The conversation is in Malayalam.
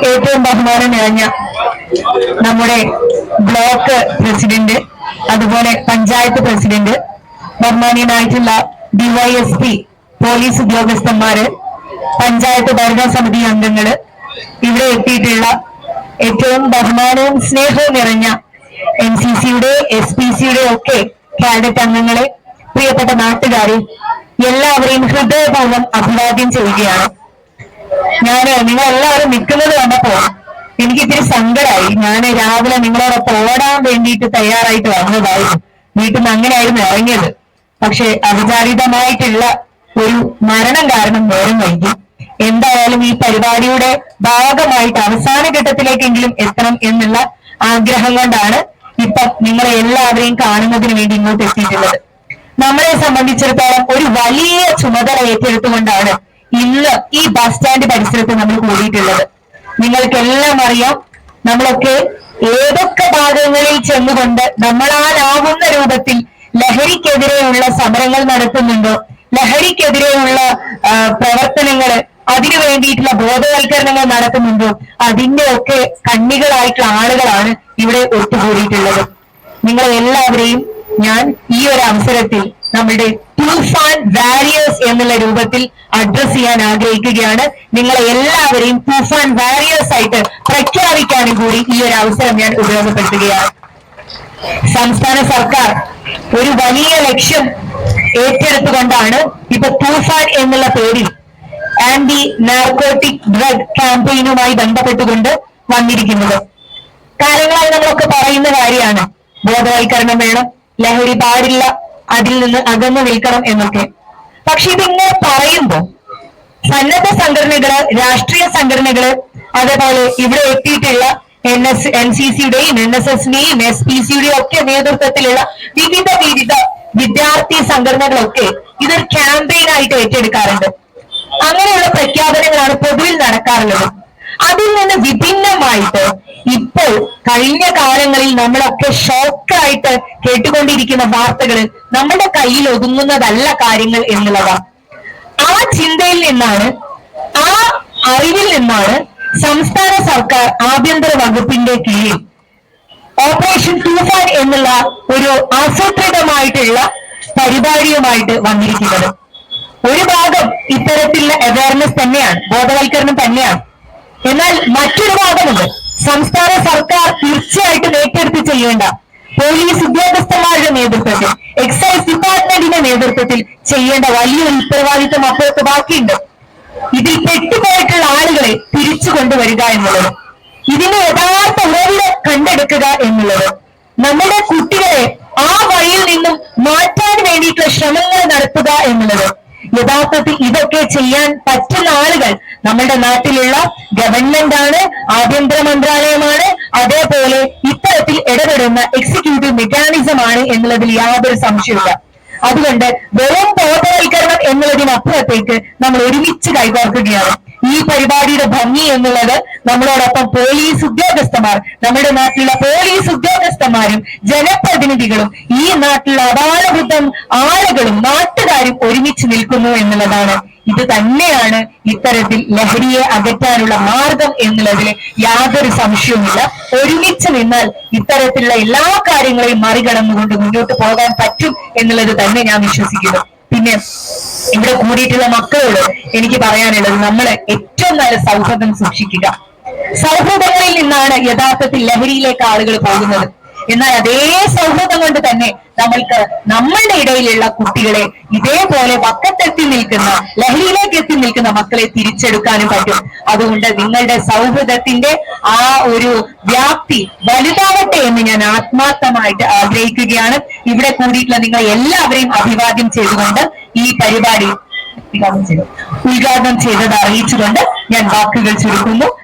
ഏറ്റവും ബഹുമാനം നിറഞ്ഞ നമ്മുടെ ബ്ലോക്ക് പ്രസിഡന്റ്, അതുപോലെ പഞ്ചായത്ത് പ്രസിഡന്റ്, ബഹുമാനീയനായിട്ടുള്ള ഡിവൈഎസ്പി, പോലീസ് ഉദ്യോഗസ്ഥന്മാര്, പഞ്ചായത്ത് ഭരണസമിതി അംഗങ്ങള്, ഇവിടെ എത്തിയിട്ടുള്ള ഏറ്റവും ബഹുമാനവും സ്നേഹവും നിറഞ്ഞ NCCയുടെ SPCയുടെ ഒക്കെ കാഡറ്റ് അംഗങ്ങളെ, പ്രിയപ്പെട്ട നാട്ടുകാരെ, എല്ലാവരെയും ഹൃദയപൂർവ്വം അഭിവാദ്യം ചെയ്യുകയാണ്. നിങ്ങൾ എല്ലാവരും നിൽക്കുന്നത് കണ്ടപ്പോ എനിക്ക് ഇത്തിരി സങ്കടമായി. ഞാൻ രാവിലെ നിങ്ങളോടൊപ്പം ഓടാൻ വേണ്ടിയിട്ട് തയ്യാറായിട്ട് വന്നതായിരുന്നു. വീട്ടിൽ നിന്ന് അങ്ങനെയായിരുന്നു ഇറങ്ങിയത്. പക്ഷെ അവിചാരിതമായിട്ടുള്ള ഒരു മരണം കാരണം നേരം വൈകി. എന്തായാലും ഈ പരിപാടിയുടെ ഭാഗമായിട്ട് അവസാന ഘട്ടത്തിലേക്കെങ്കിലും എത്തണം എന്നുള്ള ആഗ്രഹം കൊണ്ടാണ് ഇപ്പം നിങ്ങളെ എല്ലാവരെയും കാണുന്നതിന് വേണ്ടി ഇങ്ങോട്ട് എത്തിയിട്ടുള്ളത്. നമ്മളെ സംബന്ധിച്ചിടത്തോളം ഒരു വലിയ ചുമതല ഏറ്റെടുത്തുകൊണ്ടാണ് ഇന്ന് ഈ ബസ് സ്റ്റാൻഡ് പരിസരത്ത് നമ്മൾ കൂടിയിട്ടുള്ളത്. നിങ്ങൾക്കെല്ലാം അറിയാം, നമ്മളൊക്കെ ഏതൊക്കെ ഭാഗങ്ങളിൽ ചെന്നുകൊണ്ട് നമ്മളാലാവുന്ന രൂപത്തിൽ ലഹരിക്കെതിരെയുള്ള സമരങ്ങൾ നടത്തുന്നുണ്ടോ, ലഹരിക്കെതിരെയുള്ള പ്രവർത്തനങ്ങള്, അതിനു വേണ്ടിയിട്ടുള്ള ബോധവൽക്കരണങ്ങൾ നടത്തുന്നുണ്ടോ, അതിന്റെ ഒക്കെ കണ്ണികളായിട്ടുള്ള ആളുകളാണ് ഇവിടെ ഒത്തുകൂടിയിട്ടുള്ളത്. നിങ്ങൾ എല്ലാവരെയും ഞാൻ ഈ ഒരു അവസരത്തിൽ നമ്മുടെ തൂഫാൻ വാരിയേഴ്സ് എന്നുള്ള രൂപത്തിൽ അഡ്രസ് ചെയ്യാൻ ആഗ്രഹിക്കുകയാണ്. നിങ്ങളെ എല്ലാവരെയും തൂഫാൻ വാരിയേഴ്സ് ആയിട്ട് പ്രഖ്യാപിക്കാനും കൂടി ഈ ഒരു അവസരം ഞാൻ ഉപയോഗപ്പെടുത്തുകയാണ്. സംസ്ഥാന സർക്കാർ ഒരു വലിയ ലക്ഷ്യം ഏറ്റെടുത്തുകൊണ്ടാണ് ഇപ്പൊ തൂഫാൻ എന്നുള്ള പേരിൽ ആന്റി നാർക്കോട്ടിക് ഡ്രഗ് ക്യാമ്പയിനുമായി ബന്ധപ്പെട്ടുകൊണ്ട് വന്നിരിക്കുന്നത്. കാലങ്ങളായി നമ്മളൊക്കെ പറയുന്ന കാര്യമാണ്, ബോധവൽക്കരണം വേണം, ലഹരി പാടില്ല, അതിൽ നിന്ന് അകന്നു നിൽക്കണം എന്നൊക്കെ. പക്ഷെ ഇതിങ്ങനെ പറയുമ്പോ സന്നദ്ധ സംഘടനകള്, രാഷ്ട്രീയ സംഘടനകള്, അതേപോലെ ഇവിടെ എത്തിയിട്ടുള്ള NCCയുടെയും NSSന്റെയും SPCയുടെയും ഒക്കെ നേതൃത്വത്തിലുള്ള വിവിധ വിദ്യാർത്ഥി സംഘടനകളൊക്കെ ഇതൊരു ക്യാമ്പയിനായിട്ട് ഏറ്റെടുക്കാറുണ്ട്. അങ്ങനെയുള്ള പ്രഖ്യാപനങ്ങളാണ് പൊതുവിൽ നടക്കാറുള്ളത്. അതിൽ നിന്ന് വിഭിന്നമായിട്ട് ഇപ്പോൾ കഴിഞ്ഞ കാലങ്ങളിൽ നമ്മളൊക്കെ ഷോക്കായിട്ട് കേട്ടുകൊണ്ടിരിക്കുന്ന വാർത്തകൾ നമ്മുടെ കയ്യിൽ ഒതുങ്ങുന്നതല്ല കാര്യങ്ങൾ എന്നുള്ളതാണ്. ആ ചിന്തയിൽ നിന്നാണ്, ആ അറിവിൽ നിന്നാണ് സംസ്ഥാന സർക്കാർ ആഭ്യന്തര വകുപ്പിന്റെ കീഴിൽ ഓപ്പറേഷൻ തൂഫാൻ എന്നുള്ള ഒരു ആസൂത്രിതമായിട്ടുള്ള പരിപാടിയുമായിട്ട് വന്നിരിക്കുന്നത്. ഒരു ഭാഗം ഇത്തരത്തിലുള്ള അവയർനെസ് തന്നെയാണ്, ബോധവൽക്കരണം തന്നെയാണ്. എന്നാൽ മറ്റൊരു ഭാഗമുണ്ട്, സംസ്ഥാന സർക്കാർ തീർച്ചയായിട്ടും ഏറ്റെടുത്ത് ചെയ്യേണ്ട പോലീസ് ഉദ്യോഗസ്ഥന്മാരുടെ നേതൃത്വത്തിൽ, എക്സൈസ് ഡിപ്പാർട്ട്മെന്റിന്റെ നേതൃത്വത്തിൽ ചെയ്യേണ്ട വലിയൊരു ഉത്തരവാദിത്വം അപ്പുറത്ത് ബാക്കിയുണ്ട്. ഇതിൽ പെട്ടുപോയിട്ടുള്ള ആളുകളെ തിരിച്ചു കൊണ്ടുവരിക എന്നുള്ളത്, ഇതിന്റെ യഥാർത്ഥ ഉറവിടം കണ്ടെടുക്കുക എന്നുള്ളത്, നമ്മുടെ കുട്ടികളെ ആ വഴിയിൽ നിന്നും മാറ്റാൻ വേണ്ടിയിട്ടുള്ള ശ്രമങ്ങൾ നടത്തുക എന്നുള്ളത്. യഥാർത്ഥത്തിൽ ഇതൊക്കെ ചെയ്യാൻ പറ്റുന്ന ആളുകൾ നമ്മുടെ നാട്ടിലുള്ള ഗവൺമെന്റ് ആണ്, ആഭ്യന്തര മന്ത്രാലയമാണ്, അതേപോലെ ഇത്തരത്തിൽ ഇടപെടുന്ന എക്സിക്യൂട്ടീവ് മെക്കാനിസം ആണ് എന്നുള്ളതിൽ യാതൊരു സംശയമില്ല. അതുകൊണ്ട് വെറും ബോധവൽക്കരണം എന്നുള്ളതിനപ്പുറത്തേക്ക് നമ്മൾ ഒരുമിച്ച് കൈകോർക്കുകയാണ്. ഈ പരിപാടിയുടെ ഭംഗി എന്നുള്ളത് നമ്മളോടൊപ്പം പോലീസ് ഉദ്യോഗസ്ഥന്മാർ, നമ്മുടെ നാട്ടിലുള്ള പോലീസ് ഉദ്യോഗസ്ഥന്മാരും ജനപ്രതിനിധികളും ഈ നാട്ടിലുള്ള അപാരവൃദ്ധം ആളുകളും നാട്ടുകാരും ഒരുമിച്ച് നിൽക്കുന്നു എന്നുള്ളതാണ്. ഇത് തന്നെയാണ് ഇത്തരത്തിൽ ലഹരിയെ അകറ്റാനുള്ള മാർഗം എന്നുള്ളതിൽ യാതൊരു സംശയവുമില്ല. ഒരുമിച്ച് നിന്നാൽ ഇത്തരത്തിലുള്ള എല്ലാ കാര്യങ്ങളെയും മറികടന്നുകൊണ്ട് മുന്നോട്ട് പോകാൻ പറ്റും എന്നുള്ളത് തന്നെ ഞാൻ വിശ്വസിക്കുന്നു. പിന്നെ ഇവിടെ കൂടിയിട്ടുള്ള മക്കളോട് എനിക്ക് പറയാനുള്ളത്, നമ്മൾ ഏറ്റവും നല്ല സൗഹൃദം സൂക്ഷിക്കുക. സൗഹൃദങ്ങളിൽ നിന്നാണ് യഥാർത്ഥത്തിൽ ലഹരിയിലേക്ക് ആളുകൾ പോകുന്നത്. എന്നാൽ അതേ സൗഹൃദം കൊണ്ട് തന്നെ നമ്മൾക്ക് നമ്മളുടെ ഇടയിലുള്ള കുട്ടികളെ ഇതേപോലെ വക്കത്തെത്തി നിൽക്കുന്ന, ലഹരിയിലേക്ക് എത്തി നിൽക്കുന്ന മക്കളെ തിരിച്ചെടുക്കാനും പറ്റും. അതുകൊണ്ട് നിങ്ങളുടെ സൗഹൃദത്തിന്റെ ആ ഒരു വ്യാപ്തി വലുതാവട്ടെ എന്ന് ഞാൻ ആത്മാർത്ഥമായിട്ട് ആഗ്രഹിക്കുകയാണ്. ഇവിടെ കൂടിയിട്ടുള്ള നിങ്ങൾ എല്ലാവരെയും അഭിവാദ്യം ചെയ്തുകൊണ്ട് ഈ പരിപാടി ഉദ്ഘാടനം ചെയ്തത് അറിയിച്ചുകൊണ്ട് ഞാൻ വാക്കുകൾ ചുരുക്കുന്നു.